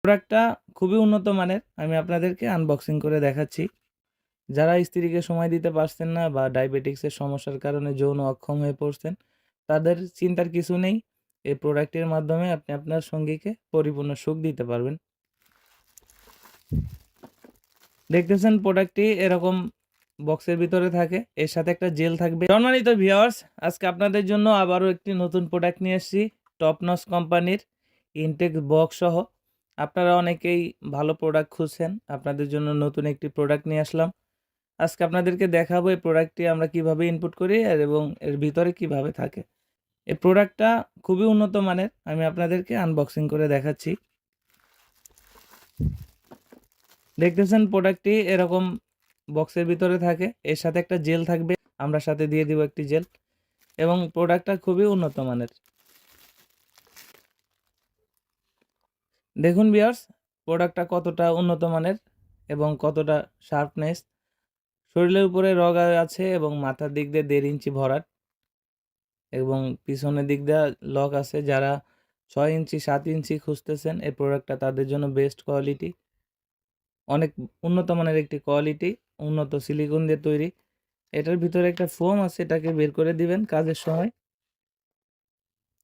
প্রোডাক্টটা খুবই উন্নত মানের। আমি আপনাদেরকে আনবক্সিং করে দেখাচ্ছি। যারা স্ত্রীকে সময় দিতে পারছেন না বা ডায়াবেটিক্সের সমস্যার কারণে যৌন অক্ষম হয়ে পড়ছেন, তাদের চিন্তার কিছু নেই। এই প্রোডাক্টের মাধ্যমে আপনি আপনার সঙ্গীকে পরিপূর্ণ সুখ দিতে পারবেন। দেখতেছেন প্রোডাক্টটি এরকম বক্সের ভিতরে থাকে। এর সাথে একটা জেল থাকবে। সম্মানিত ভিউয়ার্স, আজকে আপনাদের জন্য আবারও একটি নতুন প্রোডাক্ট নিয়ে এসেছি। টপ নচ কোম্পানির ইনটেক বক্স সহ। আপনারা অনেকেই ভালো প্রোডাক্ট খুঁজছেন। আপনাদের জন্য নতুন একটি প্রোডাক্ট নিয়ে আসলাম। আজকে আপনাদেরকে দেখাবো এই প্রোডাক্টটি আমরা কিভাবে ইনপুট করি এবং এর ভিতরে কিভাবে থাকে। এই প্রোডাক্টটা খুবই উন্নত মানের। আমি আপনাদেরকে আনবক্সিং করে দেখাচ্ছি। দেখতেছেন প্রোডাক্টটি এরকম বক্সের ভিতরে থাকে। এর সাথে একটা জেল থাকবে। আমরা সাথে দিয়ে দিব একটি জেল এবং প্রোডাক্টটা খুবই উন্নত মানের। দেখুন ভিউয়ার্স, প্রোডাক্টটা কতটা উন্নত মানের এবং কতটা শার্পনেস। শরীরের উপরে রগ আছে এবং মাথার দিক দিয়ে 1.5 ইঞ্চি ভরাট এবং পিছনের দিক দিয়ে লক আছে। যারা 6 ইঞ্চি 7 ইঞ্চি খুঁজতেছেন, এই প্রোডাক্টটা তাদের জন্য বেস্ট কোয়ালিটি। অনেক উন্নত মানের একটি কোয়ালিটি, উন্নত সিলিকন দিয়ে তৈরি। এটার ভিতরে একটা ফোম আছে, এটাকে বের করে দিবেন কাজের সময়।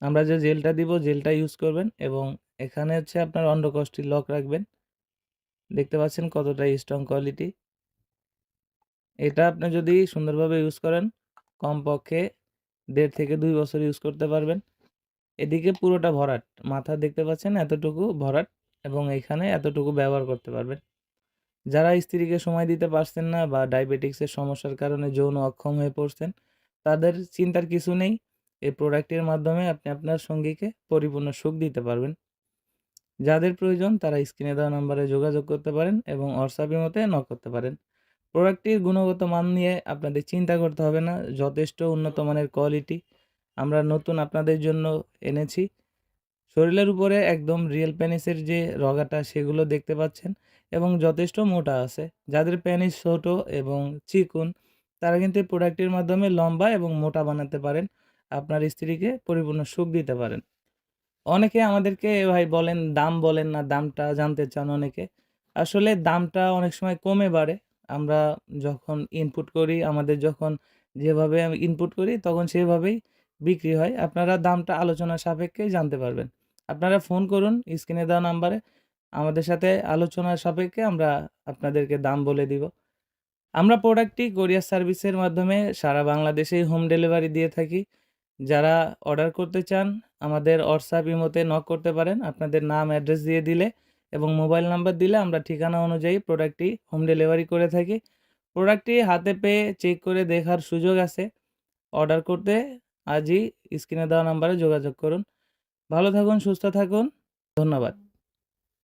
আমরা যে জেলটা দিব, জেলটা ইউজ করবেন এবং এখানে হচ্ছে আপনার অন্ডকোষটি লক রাখবেন। দেখতে পাচ্ছেন কতটা স্ট্রং কোয়ালিটি। এটা আপনি যদি সুন্দরভাবে ইউজ করেন, কমপক্ষে 1.5 থেকে 2 বছর ইউজ করতে পারবেন। এদিকে পুরোটা ভরাট, মাথা দেখতে পাচ্ছেন এতটুকু ভরাট এবং এখানে এতটুকু ব্যবহার করতে পারবেন। যারা স্ত্রীকে সময় দিতে পারছেন না বা ডায়াবেটিক্সের সমস্যার কারণে যৌন অক্ষম হয়ে পড়ছেন, তাদের চিন্তার কিছু নেই। এই প্রোডাক্টের মাধ্যমে আপনি আপনার সঙ্গীকে পরিপূর্ণ সুখ দিতে পারবেন। যাদের প্রয়োজন তারা স্ক্রিনে দেওয়া নাম্বারে যোগাযোগ করতে পারেন এবং হোয়াটসঅ্যাপ ইমোতে নক করতে পারেন। প্রোডাক্টটির গুণগত মান নিয়ে আপনাদের চিন্তা করতে হবে না। যথেষ্ট উন্নত মানের কোয়ালিটি আমরা নতুন আপনাদের জন্য এনেছি। শরীরের উপরে একদম রিয়েল পেনিসের যে রগাটা সেগুলো দেখতে পাচ্ছেন এবং যথেষ্ট মোটা আছে। যাদের পেনিস ছোট এবং চিকন তারা কিন্তু এই প্রোডাক্টের মাধ্যমে লম্বা এবং মোটা বানাতে পারেন। আপনার স্ত্রীকে পরিপূর্ণ সুখ দিতে পারেন। অনেকে আমাদেরকে ভাই বলেন, দাম বলেন না, দামটা জানতে চান অনেকে। আসলে দামটা অনেক সময় কমে বাড়ে। আমরা যখন ইনপুট করি, আমাদের যখন যেভাবে আমি ইনপুট করি তখন সেভাবেই বিক্রি হয়। আপনারা দামটা আলোচনা সাপেক্ষে জানতে পারবেন। আপনারা ফোন করুন স্ক্রিনে দেওয়া নাম্বারে। আমাদের সাথে আলোচনা সাপেক্ষে আমরা আপনাদেরকে দাম বলে দিব। আমরা প্রোডাক্টটি কোরিয়ার সার্ভিসের মাধ্যমে সারা বাংলাদেশেই হোম ডেলিভারি দিয়ে থাকি। যারা অর্ডার করতে চান আমাদের হোয়াটসঅ্যাপ ইমোতে নক করতে পারেন। আপনাদের নাম অ্যাড্রেস দিয়ে দিলে এবং মোবাইল নাম্বার দিলে আমরা ঠিকানা অনুযায়ী প্রোডাক্টটি হোম ডেলিভারি করে থাকি। প্রোডাক্টটি হাতে পেয়ে চেক করে দেখার সুযোগ আছে। অর্ডার করতে আজই স্ক্রিনে দেওয়া নাম্বারে যোগাযোগ করুন। ভালো থাকুন, সুস্থ থাকুন। ধন্যবাদ।